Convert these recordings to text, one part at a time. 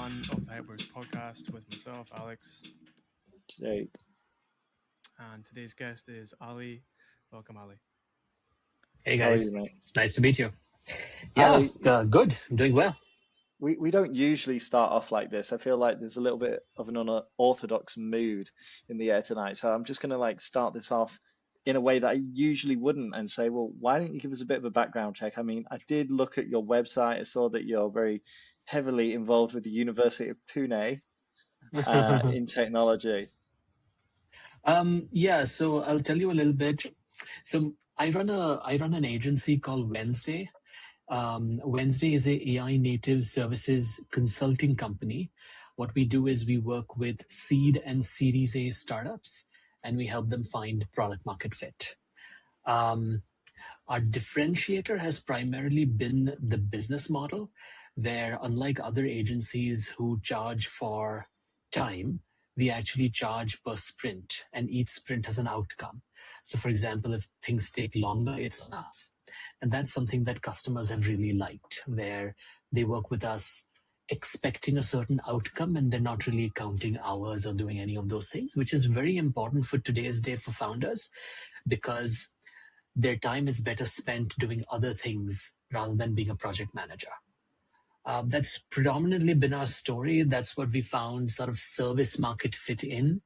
of the HYPEWORKS podcast with myself, Alex, Jake. and today's guest is Ali. Welcome, Ali. Hey How are guys, you, mate? it's nice to meet you. Yeah, Ali, good. I'm doing well. we don't usually start off like this. I feel like there's a little bit of an unorthodox mood in the air tonight. So I'm just going to start this off in a way that I usually wouldn't and say, well, why don't you give us a bit of a background check? I mean, I did look at your website. I saw that you're very heavily involved with the University of Pune in technology. Yeah, so I'll tell you a little bit. So I run an agency called Wednesday. Wednesday is a AI native services consulting company. What we do is we work with seed and Series A startups, and we help them find product market fit. Our differentiator has primarily been the business model, where unlike other agencies who charge for time, we actually charge per sprint, and each sprint has an outcome. So for example, if things take longer, it's on us. And that's something that customers have really liked, where they work with us expecting a certain outcome and they're not really counting hours or doing any of those things, which is very important for today's day for founders, because their time is better spent doing other things rather than being a project manager. That's predominantly been our story. That's what we found sort of service market fit in.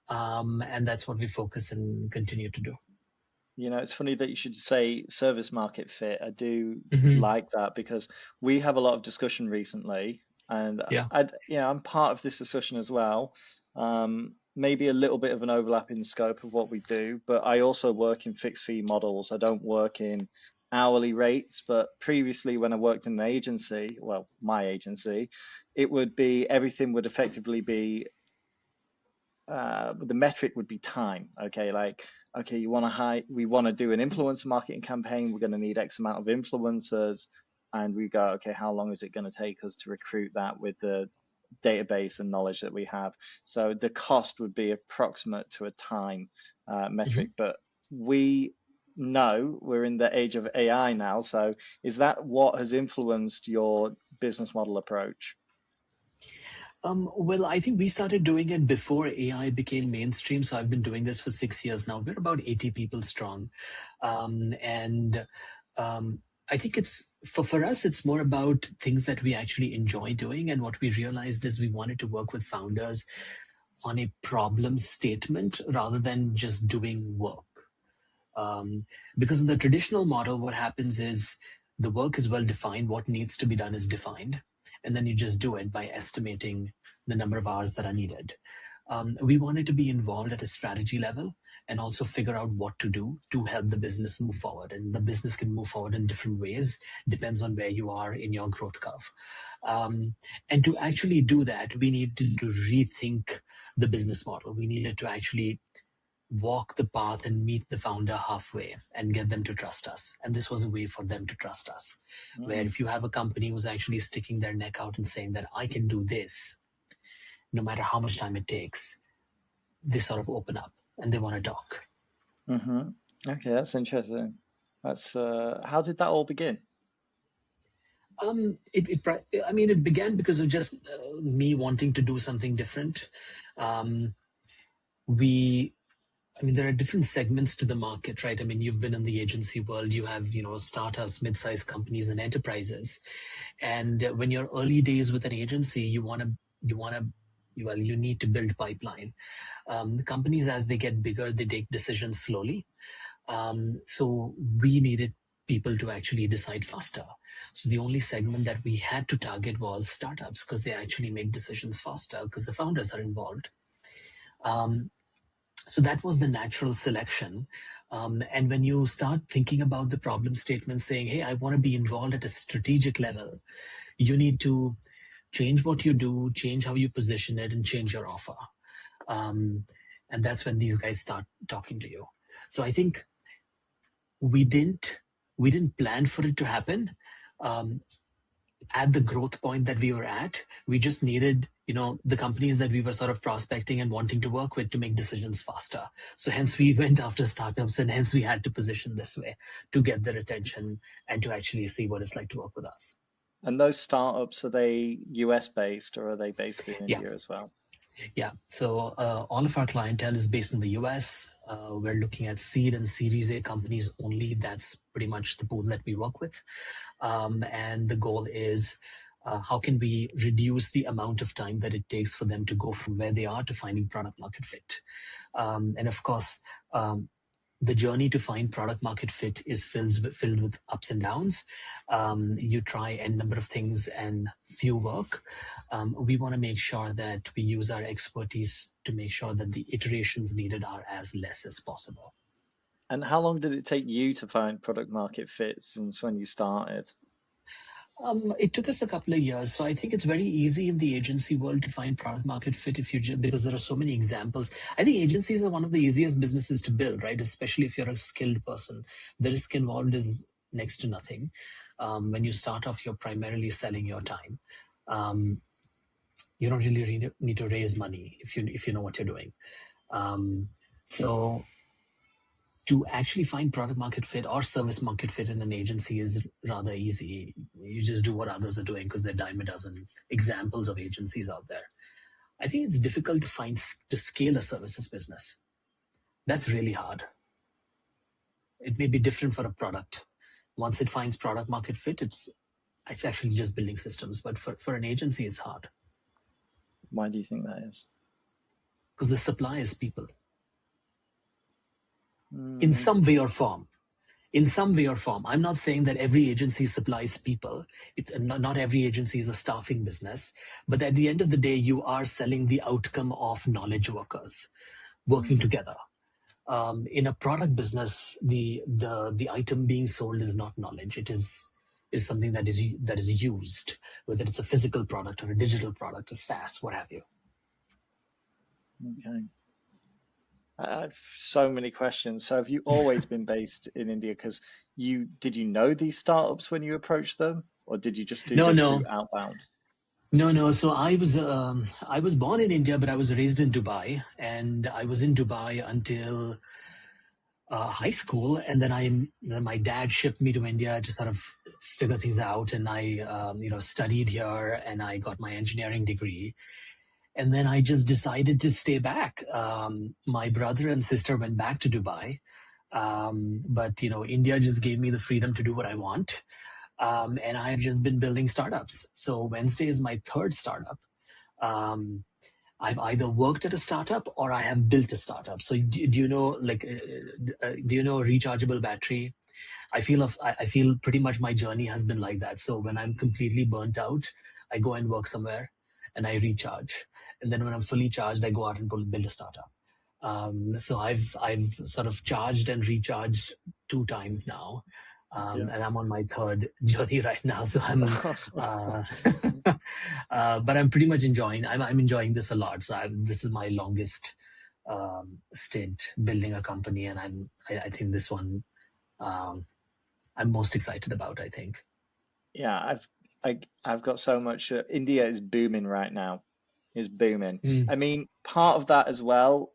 And that's what we focus and continue to do. You know, it's funny that you should say service market fit. I do Mhm. like that because we have a lot of discussion recently, and Yeah. I'm part of this discussion as well. Maybe a little bit of an overlap in scope of what we do, but I also work in fixed fee models. I don't work in hourly rates, but previously when I worked in an agency, well, my agency, it would be everything would effectively be the metric would be time. Okay, okay, we want to do an influencer marketing campaign. We're going to need X amount of influencers, and we go, okay, how long is it going to take us to recruit that with the database and knowledge that we have? So the cost would be approximate to a time metric. But we know we're in the age of AI now. So is that what has influenced your business model approach? Well, I think we started doing it before AI became mainstream. So I've been doing this for 6 years now. We're about 80 people strong. And I think it's for us, it's more about things that we actually enjoy doing. And what we realized is we wanted to work with founders on a problem statement rather than just doing work. Because in the traditional model, what happens is the work is well defined. What needs to be done is defined. And then you just do it by estimating the number of hours that are needed. We wanted to be involved at a strategy level and also figure out what to do to help the business move forward. And the business can move forward in different ways, depends on where you are in your growth curve. And to actually do that, we needed to rethink the business model. We needed to actually walk the path and meet the founder halfway and get them to trust us. And this was a way for them to trust us, where if you have a company who's actually sticking their neck out and saying that I can do this, no matter how much time it takes, they sort of open up and they want to talk. Okay, that's interesting. That's how did that all begin? It began because of just me wanting to do something different. There are different segments to the market, right? I mean, you've been in the agency world, you have, startups, mid-sized companies and enterprises. And when you're early days with an agency, you need to build pipeline. Companies, as they get bigger, they take decisions slowly. So we needed people to actually decide faster. So the only segment that we had to target was startups, because they actually make decisions faster because the founders are involved. So that was the natural selection. And when you start thinking about the problem statement saying, hey, I want to be involved at a strategic level, you need to change what you do, change how you position it, and change your offer. And that's when these guys start talking to you. So I think we didn't plan for it to happen. At the growth point that we were at, we just needed, the companies that we were sort of prospecting and wanting to work with to make decisions faster. So hence we went after startups, and hence we had to position this way to get their attention and to actually see what it's like to work with us. And those startups, are they US based or are they based in Yeah. India as well? Yeah. So all of our clientele is based in the US. We're looking at seed and Series A companies only. That's pretty much the pool that we work with. And the goal is how can we reduce the amount of time that it takes for them to go from where they are to finding product market fit. And of course, the journey to find product market fit is filled with ups and downs. You try a number of things and few work. We want to make sure that we use our expertise to make sure that the iterations needed are as less as possible. And how long did it take you to find product market fit since when you started? It took us a couple of years. So I think it's very easy in the agency world to find product market fit because there are so many examples. I think agencies are one of the easiest businesses to build, right? Especially if you're a skilled person. The risk involved is next to nothing. When you start off, you're primarily selling your time. You don't really need to raise money if you know what you're doing. So to actually find product market fit or service market fit in an agency is rather easy. You just do what others are doing because there are dime a dozen examples of agencies out there. I think it's difficult to scale a services business. That's really hard. It may be different for a product. Once it finds product market fit, it's actually just building systems. But for an agency, it's hard. Why do you think that is? Because the supply is people. In some way or form. I'm not saying that every agency supplies people. Not every agency is a staffing business. But at the end of the day, you are selling the outcome of knowledge workers working together. In a product business, the item being sold is not knowledge. It is something that is used, whether it's a physical product or a digital product, a SaaS, what have you. Okay. I have so many questions. So have you always been based in India? Because did you know these startups when you approached them, or did you just do this through outbound? No. So I was born in India, but I was raised in Dubai, and I was in Dubai until high school, and then my dad shipped me to India to sort of figure things out, and I studied here, and I got my engineering degree. And then I just decided to stay back. My brother and sister went back to Dubai. But India just gave me the freedom to do what I want. And I've just been building startups. So Wednesday is my third startup. I've either worked at a startup or I have built a startup. So do you know rechargeable battery? I feel pretty much my journey has been like that. So when I'm completely burnt out, I go and work somewhere and I recharge. And then when I'm fully charged, I go out and build a startup. So I've sort of charged and recharged 2 times now. And I'm on my third journey right now. So I'm, but I'm pretty much enjoying, I'm enjoying this a lot. So this is my longest stint building a company. And I think this one, I'm most excited about, I think. Yeah, I've got so much. India is booming right now. Is booming. I mean, part of that as well.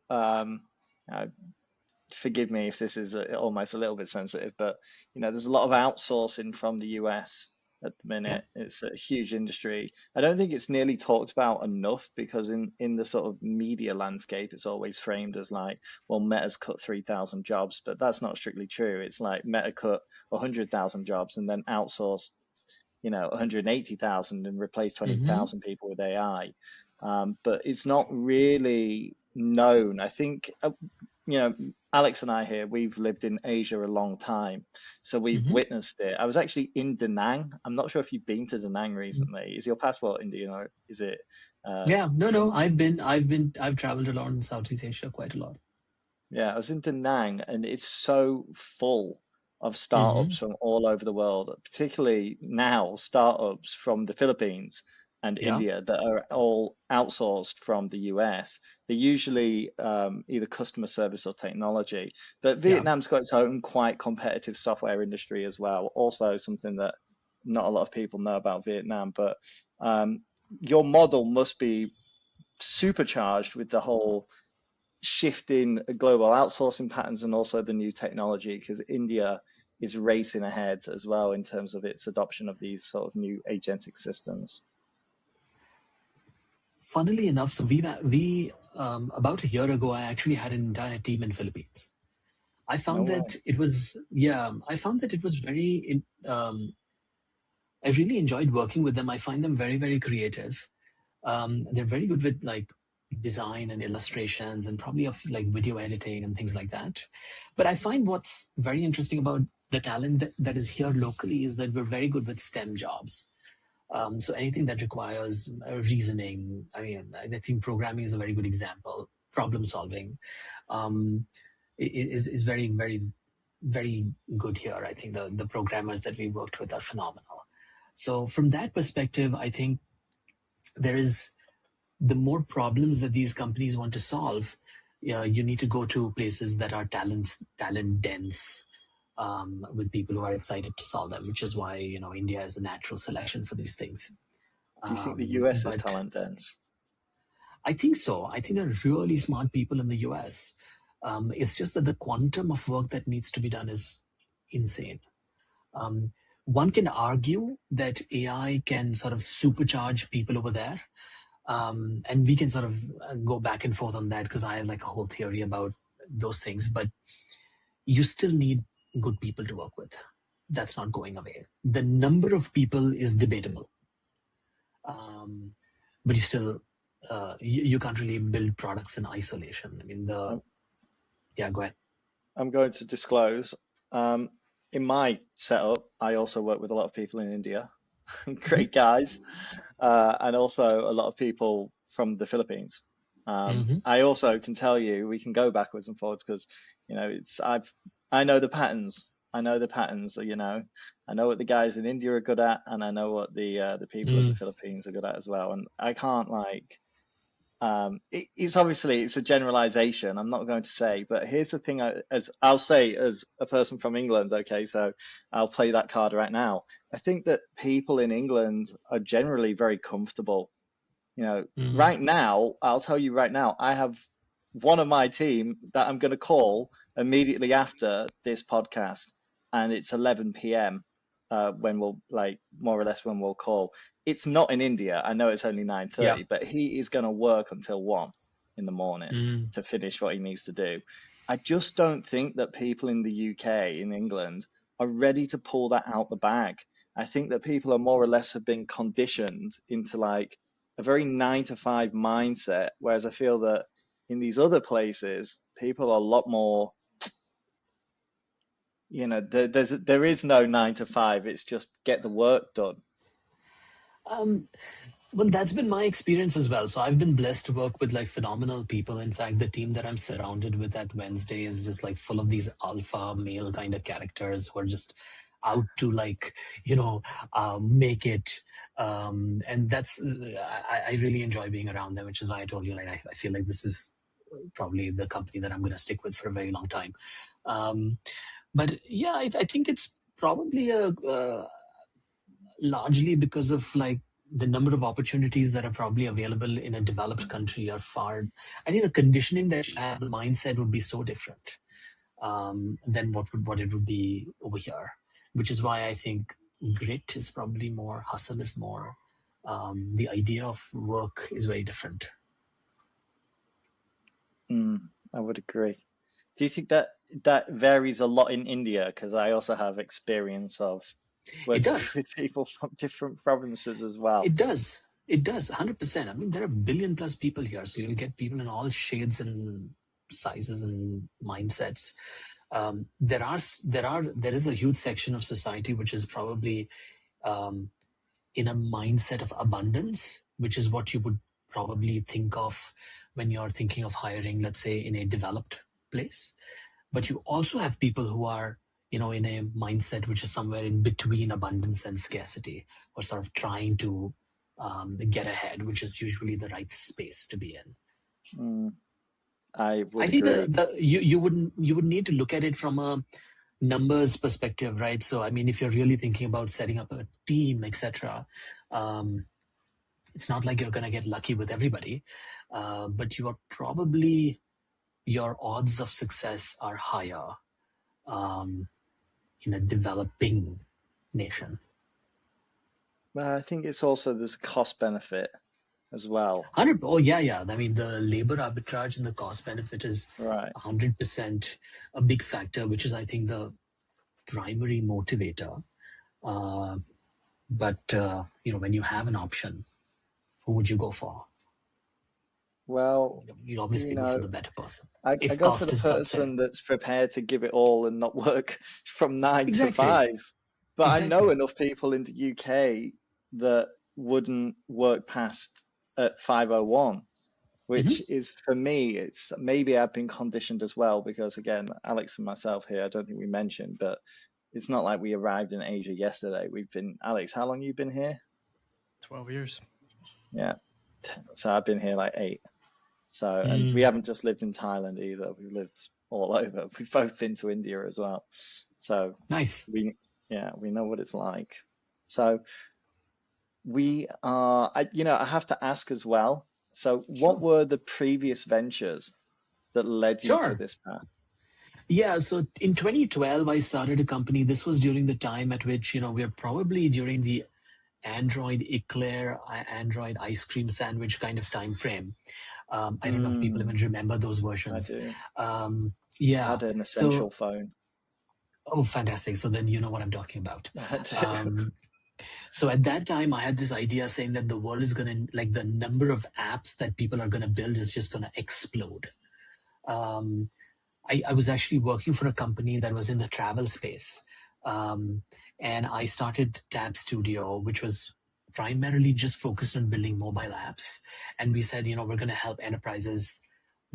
Forgive me if this is almost a little bit sensitive, but there's a lot of outsourcing from the US at the minute. Yeah. It's a huge industry. I don't think it's nearly talked about enough because in the sort of media landscape, it's always framed as like, well, Meta's cut 3,000 jobs, but that's not strictly true. It's like Meta cut 100,000 jobs and then outsourced 180,000 and replaced 20,000 people with AI. But it's not really known. I think, Alex and I here, we've lived in Asia a long time, so we've witnessed it. I was actually in Da Nang. I'm not sure if you've been to Da Nang recently. Is your passport Indian or is it? No. I've traveled around in Southeast Asia quite a lot. Yeah, I was in Da Nang, and it's so full of startups from all over the world, particularly now startups from the Philippines and India that are all outsourced from the US. They're usually either customer service or technology, but Vietnam's got its own quite competitive software industry as well. Also something that not a lot of people know about Vietnam, but your model must be supercharged with the whole shift in global outsourcing patterns and also the new technology, because India is racing ahead as well in terms of its adoption of these sort of new agentic systems. Funnily enough, so we about a year ago, I actually had an entire team in Philippines. I found No way. that it was very. I really enjoyed working with them. I find them very, very creative. They're very good with like design and illustrations and probably of like video editing and things like that. But I find what's very interesting about the talent that is here locally is that we're very good with STEM jobs. So anything that requires reasoning, I mean, I think programming is a very good example. Problem solving is very, very, very good here. I think the programmers that we worked with are phenomenal. So from that perspective, I think there is the more problems that these companies want to solve, you need to go to places that are talent dense, with people who are excited to solve them, which is why India is a natural selection for these things. Do you think the US is talent dense? I think so. I think there are really smart people in the US. It's just that the quantum of work that needs to be done is insane. One can argue that AI can sort of supercharge people over there. And we can sort of go back and forth on that because I have like a whole theory about those things. But you still need good people to work with. That's not going away. The number of people is debatable. But you still, you can't really build products in isolation. I mean, yeah, go ahead. I'm going to disclose. In my setup, I also work with a lot of people in India, great guys, and also a lot of people from the Philippines. I also can tell you we can go backwards and forwards because I know the patterns. I know the patterns. I know what the guys in India are good at, and I know what the people in the Philippines are good at as well. And I can't it's a generalization. I'm not going to say, but here's the thing. As I'll say, as a person from England, okay, so I'll play that card right now. I think that people in England are generally very comfortable. Right now, I'll tell you right now, I have one of my team that I'm going to call immediately after this podcast, and it's 11 p.m. When we'll more or less when we'll call. It's not in India. I know it's only 9:30, but he is going to work until 1 in the morning to finish what he needs to do. I just don't think that people in the UK, in England, are ready to pull that out the bag. I think that people are more or less have been conditioned into a very 9-to-5 mindset, whereas I feel that in these other places, people are a lot more. There is no 9-to-5. It's just get the work done. Well, that's been my experience as well. So I've been blessed to work with phenomenal people. In fact, the team that I'm surrounded with at Wednesday is just full of these alpha male kind of characters who are just out to make it. And that's, I really enjoy being around them, which is why I told you, I feel like this is probably the company that I'm going to stick with for a very long time. But yeah, I think it's probably largely because of the number of opportunities that are probably available in a developed country are far. I think the conditioning that you have, the mindset would be so different than what it would be over here, which is why I think grit is probably more, hustle is more. The idea of work is very different. I would agree. Do you think that varies a lot in India? Because I also have experience of working with people from different provinces as well. It does 100%. I mean, there are 1 billion plus people here, so you'll get people in all shades and sizes and mindsets. There is a huge section of society which is probably in a mindset of abundance, which is what you would probably think of when you're thinking of hiring, let's say, in a developed place. But you also have people who are, in a mindset which is somewhere in between abundance and scarcity, or sort of trying to get ahead, which is usually the right space to be in. I think you would need to look at it from a numbers perspective, right? So, I mean, if you're really thinking about setting up a team, etc., it's not like you're going to get lucky with everybody, but you are probably, your odds of success are higher in a developing nation. Well, I think it's also there's cost benefit as well. 100. Oh yeah. I mean, the labor arbitrage and the cost benefit is Right. 100% a big factor, which is, I think, the primary motivator. But when you have an option, who would you go for? Well, You'll obviously go for the better person. I If go for cost the is person that's prepared to give it all and not work from 9 to Exactly. 5. But I know Exactly. enough people in the UK that wouldn't work past at 5:01, which is, for me, it's maybe I've been conditioned as well, because again, Alex and myself here, I don't think we mentioned, but it's not like we arrived in Asia yesterday. Alex, how long you been here? 12 years. Yeah. So I've been here like 8. So, and we haven't just lived in Thailand either. We've lived all over. We've both been to India as well. So Nice. we know what it's like. So we are, I have to ask as well. So what were the previous ventures that led you to this path? Yeah, so in 2012, I started a company. This was during the time at which, we're probably during the Android eclair, Android ice cream sandwich kind of time frame. I don't know if people even remember those versions. I do. Yeah. I had an Essential phone. Oh, fantastic. So then you know what I'm talking about. So at that time, I had this idea saying that the world is going to, like, the number of apps that people are going to build is just going to explode. I was actually working for a company that was in the travel space. And I started Tab Studio, which was primarily just focused on building mobile apps. And we said, we're going to help enterprises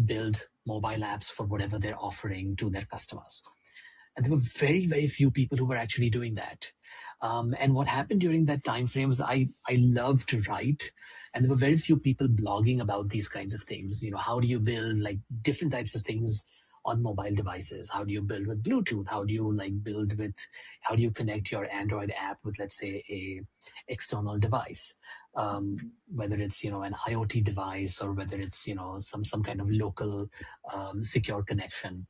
build mobile apps for whatever they're offering to their customers. And there were very, very few people who were actually doing that. And what happened during that time frame was I love to write, and there were very few people blogging about these kinds of things. How do you build like different types of things on mobile devices? How do you build with Bluetooth? How do you connect your Android app with, let's say, a external device? Whether it's, an IoT device, or whether it's, some kind of local secure connection.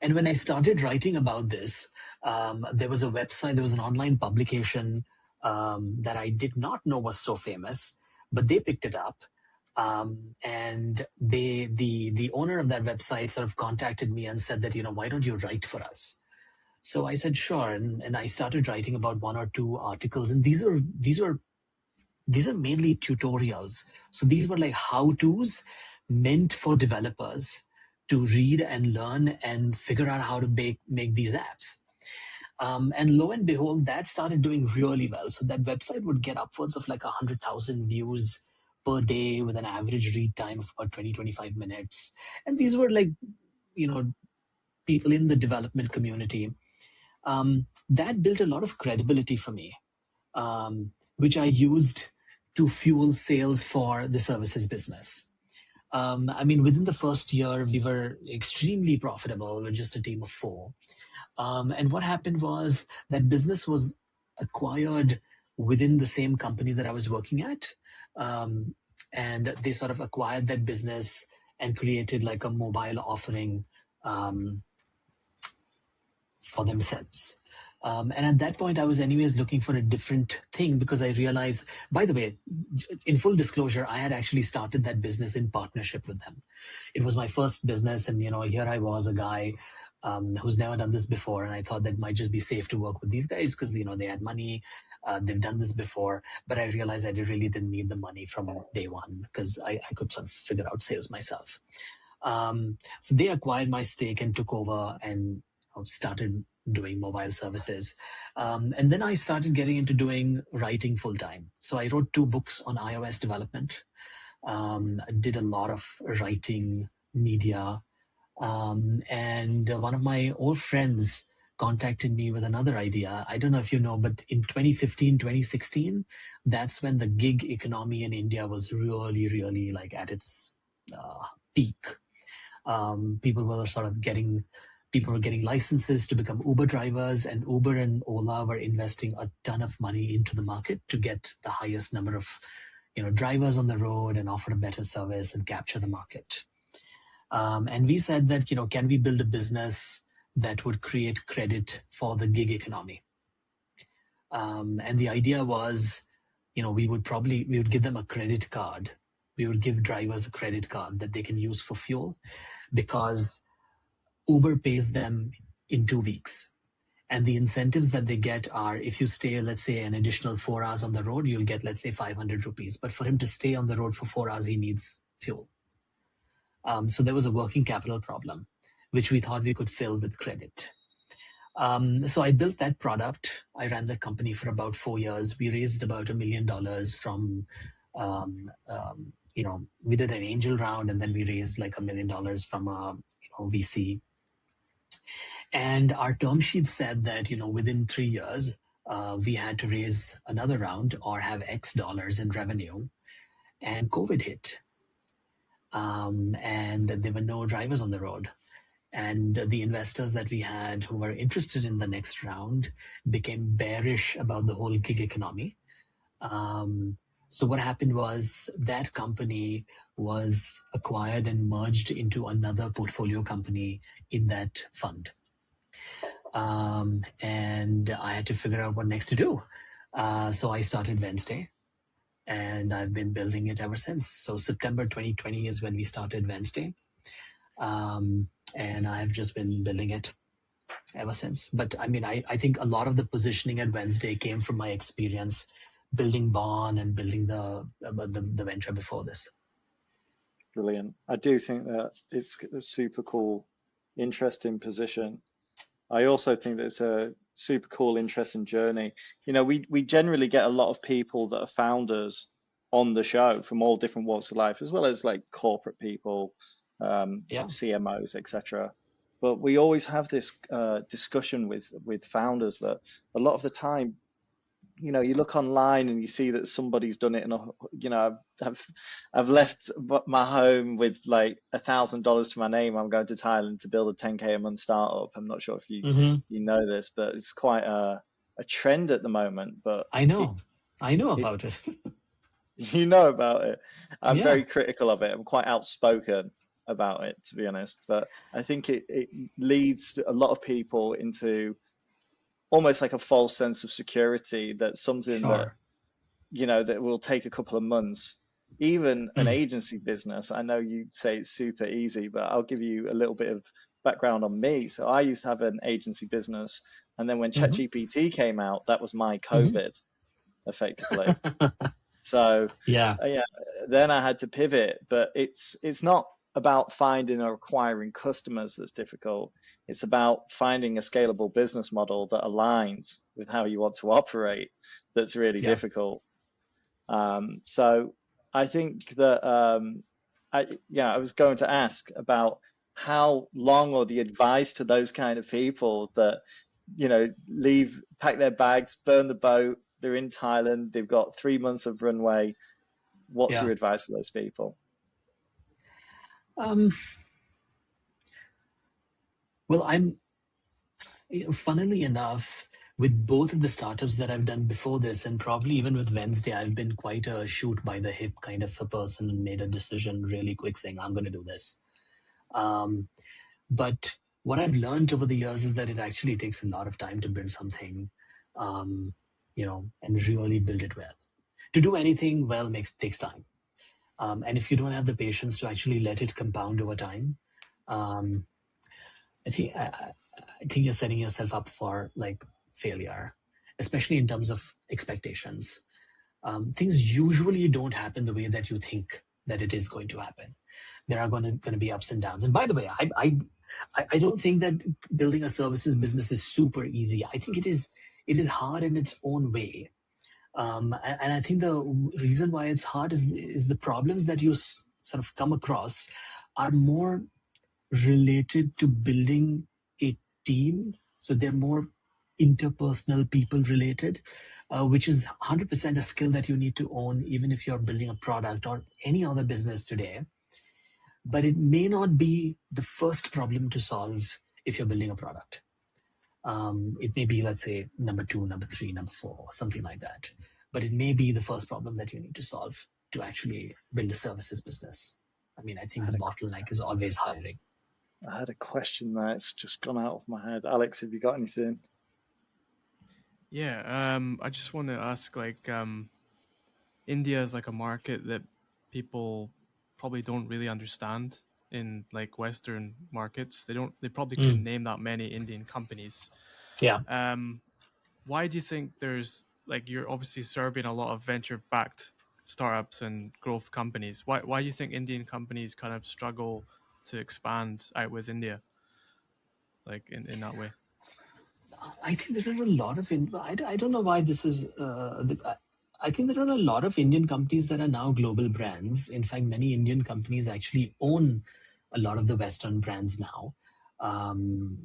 And when I started writing about this, there was a website, there was an online publication that I did not know was so famous, but they picked it up. And the owner of that website sort of contacted me and said that, why don't you write for us? So I said, sure. And I started writing about 1 or 2 articles. And these are mainly tutorials. So these were like how-tos meant for developers to read and learn and figure out how to make these apps. And lo and behold, that started doing really well. So that website would get upwards of like 100,000 views per day with an average read time of about 20-25 minutes. And these were like, people in the development community. That built a lot of credibility for me, which I used to fuel sales for the services business. Within the first year, we were extremely profitable. We were just a team of 4. And what happened was that business was acquired within the same company that I was working at. And they sort of acquired that business and created like a mobile offering for themselves. And at that point, I was anyways looking for a different thing, because I realized, by the way, in full disclosure, I had actually started that business in partnership with them. It was my first business. And, here I was, a guy who's never done this before. And I thought that might just be safe to work with these guys because, they had money. They've done this before. But I realized I really didn't need the money from day one, because I could sort of figure out sales myself. So they acquired my stake and took over and started doing mobile services. And then I started getting into doing writing full time. So I wrote 2 books on iOS development. I did a lot of writing, media. And one of my old friends contacted me with another idea. I don't know if you know, but in 2015, 2016, that's when the gig economy in India was really, really like at its peak. People were getting licenses to become Uber drivers, and Uber and Ola were investing a ton of money into the market to get the highest number of, drivers on the road and offer a better service and capture the market. And we said that, can we build a business that would create credit for the gig economy. And the idea was, we would give them a credit card. We would give drivers a credit card that they can use for fuel, because Uber pays them in 2 weeks. And the incentives that they get are, if you stay, let's say, an additional 4 hours on the road, you'll get, let's say, 500 rupees. But for him to stay on the road for 4 hours, he needs fuel. So there was a working capital problem, which we thought we could fill with credit. So I built that product. I ran that company for about 4 years. We raised about $1 million from, we did an angel round, and then we raised like $1 million from a VC. And our term sheet said that, within 3 years, we had to raise another round or have X dollars in revenue. And COVID hit. And there were no drivers on the road. And the investors that we had who were interested in the next round became bearish about the whole gig economy. So what happened was that company was acquired and merged into another portfolio company in that fund. And I had to figure out what next to do. So I started Wednesday, and I've been building it ever since. So September 2020 is when we started Wednesday. And I've just been building it ever since. But I mean, I think a lot of the positioning at Wednesday came from my experience building Bond and building the venture before this. Brilliant. I do think that it's a super cool, interesting position. I also think that it's a super cool, interesting journey. We generally get a lot of people that are founders on the show from all different walks of life, as well as like corporate people, CMOs, etc. But we always have this discussion with founders that a lot of the time, you look online and you see that somebody's done it, and I've left my home with like $1,000 to my name. I'm going to Thailand to build a 10K a month startup. I'm not sure if you know this, but it's quite a trend at the moment. But I know about it. You know about it. I'm very critical of it. I'm quite outspoken about it, to be honest. But I think it leads a lot of people into almost like a false sense of security, that something that, that will take a couple of months. Even an agency business, I know you say it's super easy, but I'll give you a little bit of background on me. So I used to have an agency business, and then when ChatGPT came out, that was my COVID, effectively. So then I had to pivot. But it's not about finding or acquiring customers that's difficult. It's about finding a scalable business model that aligns with how you want to operate that's really difficult. So I think that I was going to ask about how long, or the advice to those kind of people that pack their bags, burn the boat, they're in Thailand, they've got 3 months of runway. What's your advice to those people? Well, funnily enough, with both of the startups that I've done before this, and probably even with Wednesday, I've been quite a shoot by the hip kind of a person and made a decision really quick saying, I'm going to do this. But what I've learned over the years is that it actually takes a lot of time to build something, and really build it well. To do anything well takes time. And if you don't have the patience to actually let it compound over time, I think you're setting yourself up for like failure, especially in terms of expectations. Things usually don't happen the way that you think that it is going to happen. There are going to be ups and downs. And by the way, I don't think that building a services business is super easy. I think it is hard in its own way. And I think the reason why it's hard is the problems that you sort of come across are more related to building a team. So they're more interpersonal, people related, which is 100% a skill that you need to own, even if you're building a product or any other business today. But it may not be the first problem to solve if you're building a product. It may be, let's say, number 2, number 3, number 4, something like that. But it may be the first problem that you need to solve to actually build a services business. I mean, I think the bottleneck is always hiring. I had a question there. It's just gone out of my head. Alex, have you got anything? Yeah, I just want to ask, like, India is like a market that people probably don't really understand in like Western markets. They probably couldn't name that many Indian companies. Yeah. Why do you think there's like, you're obviously serving a lot of venture-backed startups and growth companies. Why do you think Indian companies kind of struggle to expand out with India, like in that way? I think there are a lot of, I don't know why this is, I think there are a lot of Indian companies that are now global brands. In fact, many Indian companies actually own a lot of the Western brands now.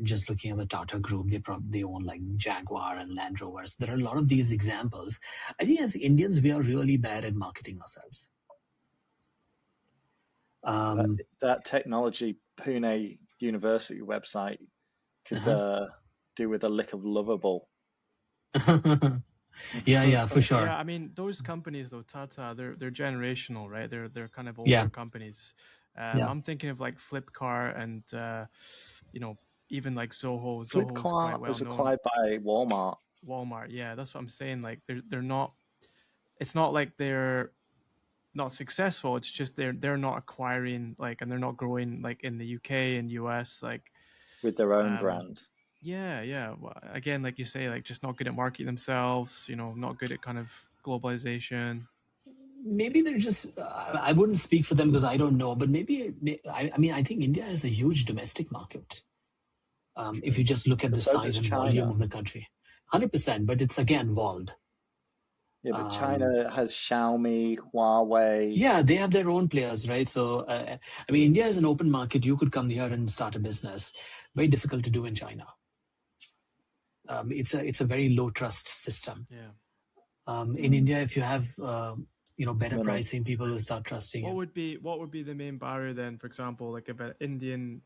Just looking at the Tata Group, they own like Jaguar and Land Rovers. There are a lot of these examples. I think as Indians, we are really bad at marketing ourselves. That technology Pune University website could do with a lick of lovable. Yeah, for sure. Yeah, I mean, those companies though, Tata, they're generational, right? They're kind of older companies. I'm thinking of like Flipkart and even like Zoho. Zoho is quite well was known. acquired by Walmart. Walmart, yeah, that's what I'm saying. Like they're not. It's not like they're not successful. It's just they're not acquiring like, and they're not growing like in the UK and US like with their own brand. Yeah. Well, again, like you say, like just not good at marketing themselves. Not good at kind of globalization. Maybe they're just, I wouldn't speak for them because I don't know, but maybe, I think India is a huge domestic market. If you just look at the size and volume of the country. 100%, but it's again walled. Yeah, but China has Xiaomi, Huawei. Yeah, they have their own players, right? So, India is an open market. You could come here and start a business. Very difficult to do in China. It's a very low trust system. Yeah. In India, if you have better pricing, people will start trusting you. What would be the main barrier then? For example, like if an Indian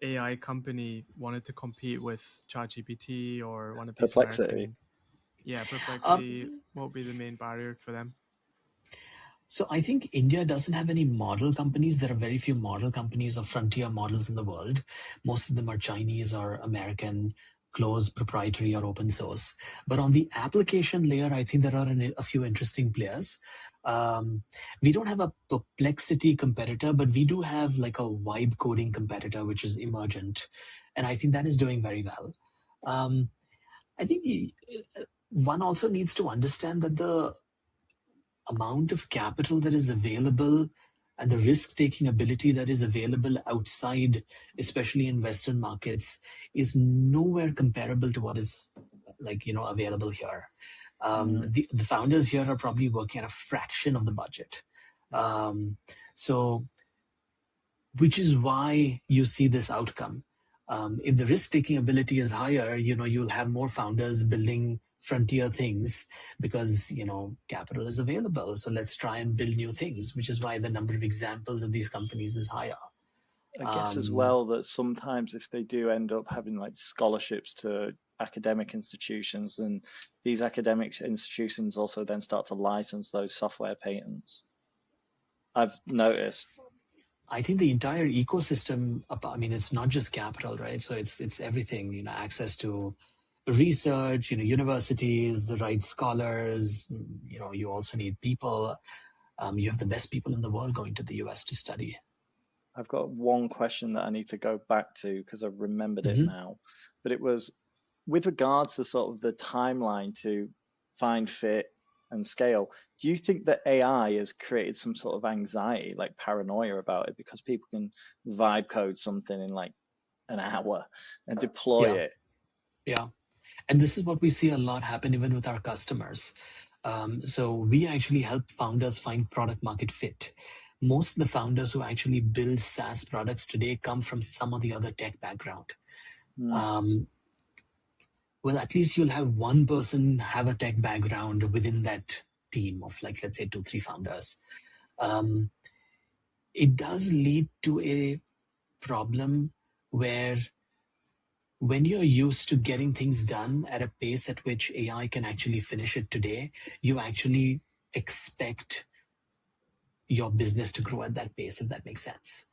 AI company wanted to compete with ChatGPT or one of these Perplexity. Perplexity. What would be the main barrier for them? So I think India doesn't have any model companies. There are very few model companies or frontier models in the world. Most of them are Chinese or American, closed, proprietary, or open source. But on the application layer, I think there are a few interesting players. We don't have a Perplexity competitor, but we do have like a vibe coding competitor, which is emergent. And I think that is doing very well. I think one also needs to understand that the amount of capital that is available and the risk-taking ability that is available outside, especially in Western markets, is nowhere comparable to what is available here. The founders here are probably working at a fraction of the budget. So, which is why you see this outcome. If the risk-taking ability is higher, you'll have more founders building frontier things because capital is available. So let's try and build new things, which is why the number of examples of these companies is higher. I guess as well that sometimes if they do end up having like scholarships to academic institutions, then these academic institutions also then start to license those software patents. I've noticed. I think the entire ecosystem, it's not just capital, right? So it's everything, access to research, universities, the right scholars, you also need people. You have the best people in the world going to the US to study. I've got one question that I need to go back to because I've remembered it now, but it was with regards to sort of the timeline to find fit and scale. Do you think that AI has created some sort of anxiety, like paranoia about it, because people can vibe code something in like an hour and deploy it? Yeah. And this is what we see a lot happen even with our customers. So we actually help founders find product market fit. Most of the founders who actually build SaaS products today come from some of the other tech background. Well, at least you'll have one person have a tech background within that team of like, let's say 2-3 founders. It does lead to a problem where when you're used to getting things done at a pace at which AI can actually finish it today, you actually expect your business to grow at that pace, if that makes sense.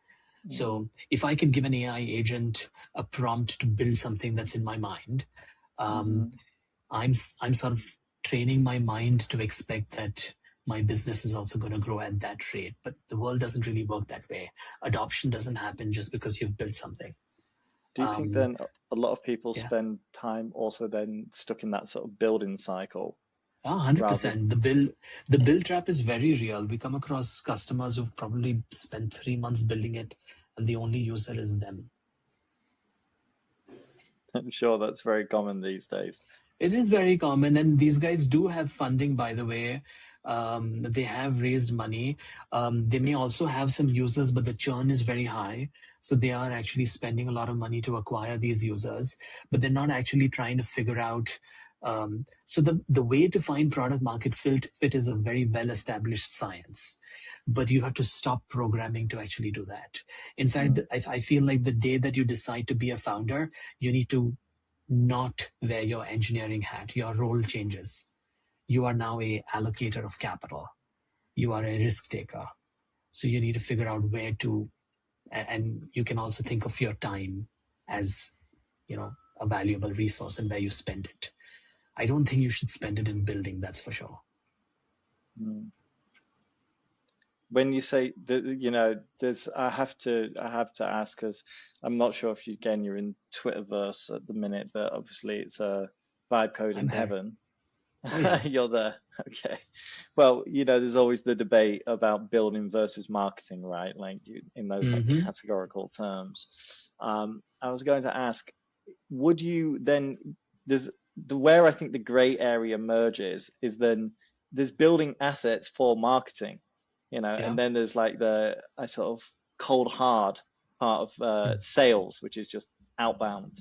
So if I can give an AI agent a prompt to build something that's in my mind, I'm sort of training my mind to expect that my business is also going to grow at that rate. But the world doesn't really work that way. Adoption doesn't happen just because you've built something. Do you think then a lot of people Yeah. spend time also then stuck in that sort of building cycle? 100%. The build trap is very real. We come across customers who've probably spent 3 months building it, and the only user is them. I'm sure that's very common these days. It is very common, and these guys do have funding, by the way. They have raised money. They may also have some users, but the churn is very high. So they are actually spending a lot of money to acquire these users, but they're not actually trying to figure out. So the way to find product market fit is a very well-established science, but you have to stop programming to actually do that. In fact, I feel like the day that you decide to be a founder, you need to not wear your engineering hat. Your role changes. You are now a allocator of capital. You are a risk taker. So you need to figure out where to, and you can also think of your time as, a valuable resource and where you spend it. I don't think you should spend it in building, that's for sure. When you say that, there's, I have to ask, because I'm not sure if you're in Twitterverse at the minute, but obviously it's a vibe code in heaven. Oh, yeah. You're there. Okay. Well, there's always the debate about building versus marketing, right? Like in those like categorical terms. I was going to ask, would you then, where I think the gray area merges is then there's building assets for marketing, and then there's like a sort of cold hard part of sales, which is just outbound.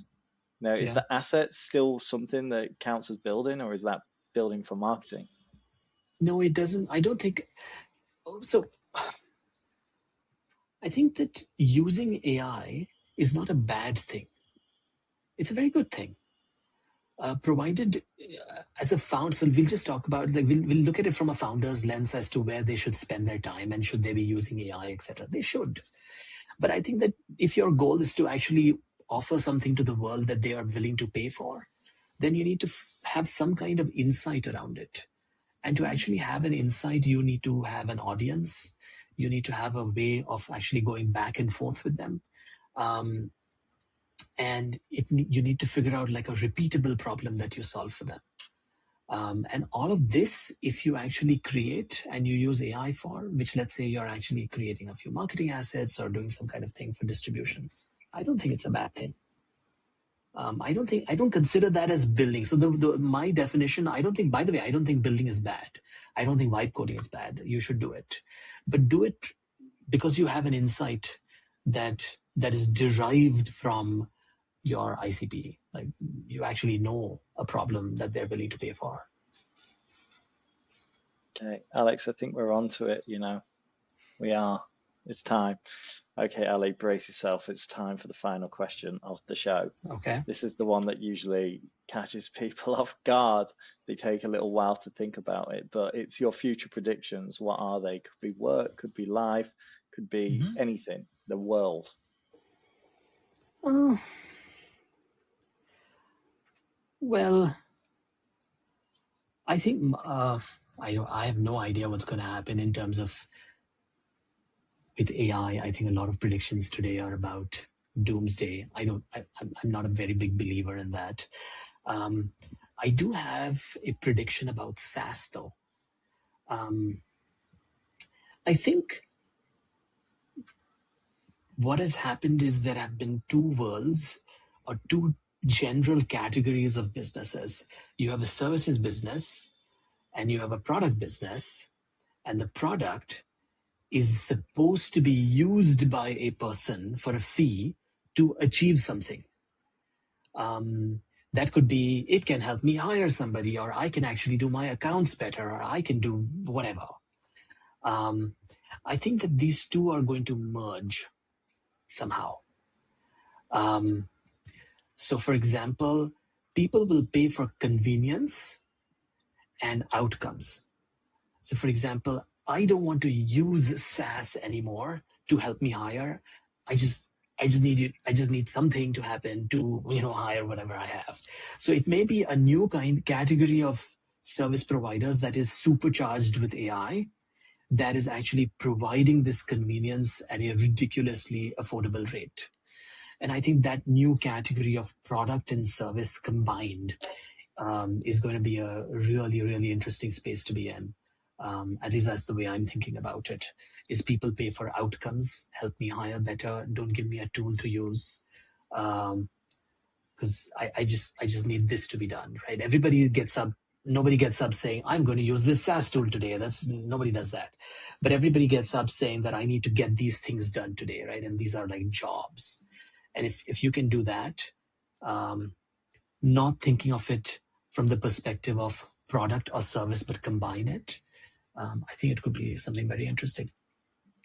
Is the asset still something that counts as building, or is that building for marketing? No, it doesn't. I don't think so. I think that using AI is not a bad thing. It's a very good thing. Provided as a founder, so we'll just talk about, like, we'll look at it from a founder's lens as to where they should spend their time and should they be using AI, etc. They should. But I think that if your goal is to actually offer something to the world that they are willing to pay for, then you need to have some kind of insight around it. And to actually have an insight, you need to have an audience. You need to have a way of actually going back and forth with them. And you need to figure out like a repeatable problem that you solve for them. And all of this, if you actually create and you use AI for, which let's say you're actually creating a few marketing assets or doing some kind of thing for distribution, I don't think it's a bad thing. I don't consider that as building. So my definition, by the way, I don't think building is bad. I don't think vibe coding is bad. You should do it, but do it because you have an insight that is derived from your ICP. Like you actually know a problem that they're willing to pay for. Okay, Alex, I think we're on to it. We are. It's time. Okay, Ali, brace yourself. It's time for the final question of the show. Okay. This is the one that usually catches people off guard. They take a little while to think about it, but it's your future predictions. What are they? Could be work, could be life, could be anything, the world. Well, I think I have no idea what's going to happen in terms of with AI. I think a lot of predictions today are about doomsday. I'm not a very big believer in that. I do have a prediction about SaaS though. I think what has happened is there have been two worlds or two general categories of businesses. You have a services business and you have a product business, and the product is supposed to be used by a person for a fee to achieve something. That could be, it can help me hire somebody, or I can actually do my accounts better, or I can do whatever. I think that these two are going to merge somehow. So for example, people will pay for convenience and outcomes. So for example, I don't want to use SaaS anymore to help me hire. I just need something to happen to, hire whatever I have. So it may be a new category of service providers that is supercharged with AI, that is actually providing this convenience at a ridiculously affordable rate. And I think that new category of product and service combined is going to be a really, really interesting space to be in. At least that's the way I'm thinking about it. Is people pay for outcomes, help me hire better, don't give me a tool to use. Because I just need this to be done, right? Nobody gets up saying, I'm going to use this SaaS tool today. Nobody does that. But everybody gets up saying that I need to get these things done today, right? And these are like jobs. And if you can do that, not thinking of it from the perspective of product or service, but combine it, I think it could be something very interesting.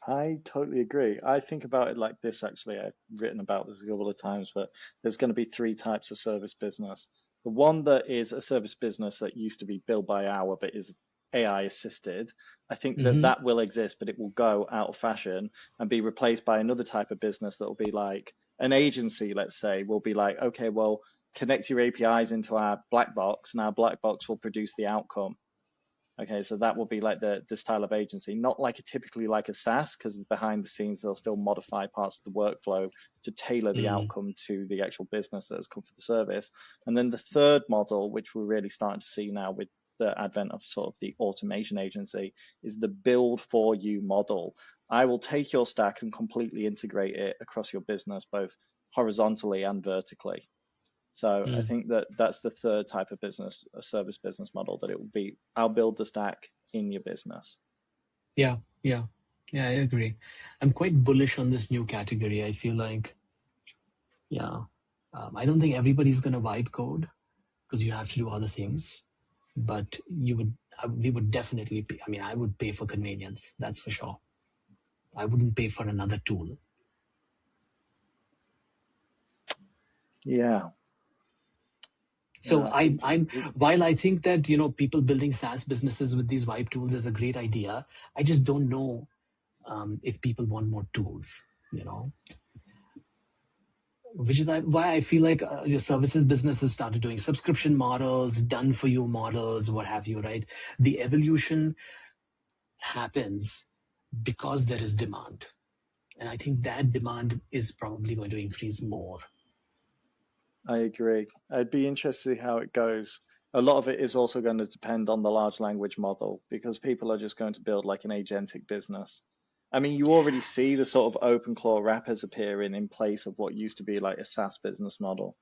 I totally agree. I think about it like this, actually. I've written about this a couple of times, but there's going to be 3 types of service business. The one that is a service business that used to be billed by hour, but is AI assisted. I think that will exist, but it will go out of fashion and be replaced by another type of business that will be like an agency, let's say, will be like, okay, well, connect your APIs into our black box, and our black box will produce the outcome. Okay, so that will be like the style of agency, not like typically like a SaaS, because behind the scenes they'll still modify parts of the workflow to tailor the outcome to the actual business that has come for the service. And then the third model, which we're really starting to see now with the advent of sort of the automation agency, is the build for you model. I will take your stack and completely integrate it across your business, both horizontally and vertically. So I think that's the third type of business, a service business model, that it will be, I'll build the stack in your business. Yeah, I agree. I'm quite bullish on this new category. I feel like, I don't think everybody's going to vibe code, because you have to do other things, but we would definitely pay. I mean, I would pay for convenience, that's for sure. I wouldn't pay for another tool. Yeah. So while I think that, people building SaaS businesses with these vibe tools is a great idea, I just don't know if people want more tools, which is why I feel like your services businesses started doing subscription models, done for you models, what have you, right? The evolution happens because there is demand. And I think that demand is probably going to increase more. I agree. I'd be interested to see how it goes. A lot of it is also going to depend on the large language model, because people are just going to build like an agentic business. I mean, you already see the sort of open claw wrappers appearing in place of what used to be like a SaaS business model.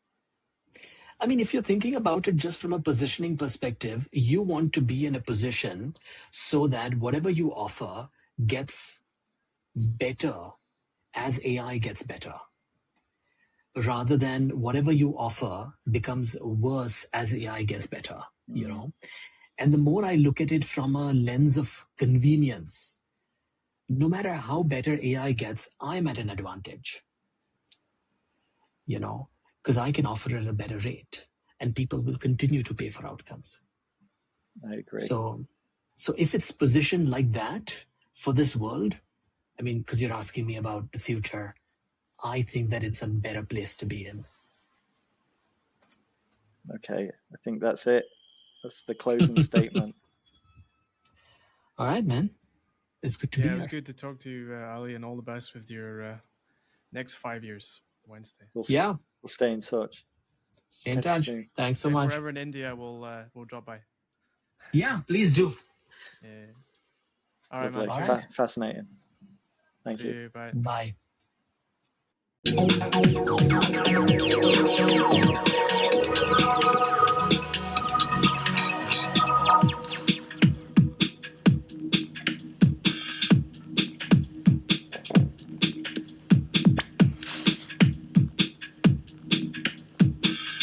I mean, if you're thinking about it just from a positioning perspective, you want to be in a position so that whatever you offer gets better as AI gets better, rather than whatever you offer becomes worse as AI gets better, And the more I look at it from a lens of convenience, no matter how better AI gets, I'm at an advantage, because I can offer it at a better rate and people will continue to pay for outcomes. I agree. So if it's positioned like that for this world, I mean, because you're asking me about the future, I think that it's a better place to be in. Okay, I think that's it. That's the closing statement. All right, man. It's good to be here. Yeah, it was good to talk to you, Ali, and all the best with your next 5 years, Wednesday. We'll stay in touch. Stay in touch. Thanks so much. If we're ever in India, we'll drop by. Yeah, please do. Yeah. All right, man. All right. Fascinating. Thank See you. Bye. Bye.